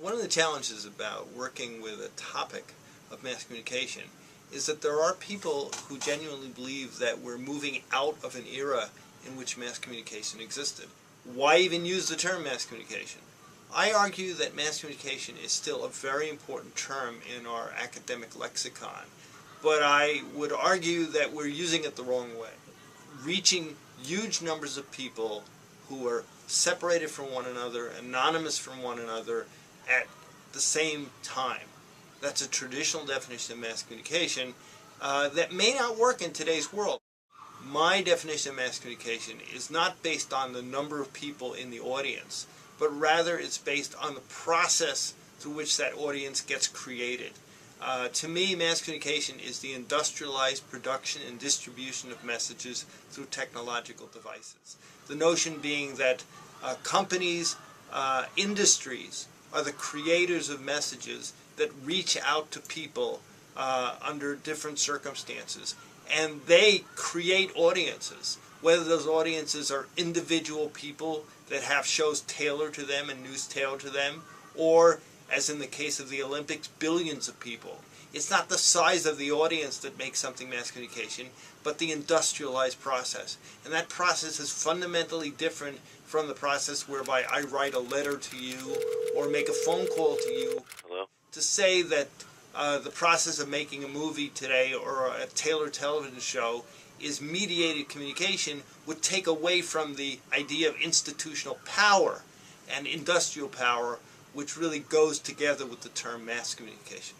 One of the challenges about working with a topic of mass communication is that there are people who genuinely believe that we're moving out of an era in which mass communication existed. Why even use the term mass communication? I argue that mass communication is still a very important term in our academic lexicon, but I would argue that we're using it the wrong way. Reaching huge numbers of people who are separated from one another, anonymous from one another, at the same time. That's a traditional definition of mass communication that may not work in today's world. My definition of mass communication is not based on the number of people in the audience, but rather it's based on the process through which that audience gets created. To me, mass communication is the industrialized production and distribution of messages through technological devices. The notion being that companies, industries, are the creators of messages that reach out to people under different circumstances. And they create audiences, whether those audiences are individual people that have shows tailored to them and news tailored to them, or, as in the case of the Olympics, billions of people. It's not the size of the audience that makes something mass communication, but the industrialized process. And that process is fundamentally different from the process whereby I write a letter to you or make a phone call to you. Hello? To say that the process of making a movie today or a tailored television show is mediated communication would take away from the idea of institutional power and industrial power, which really goes together with the term mass communication.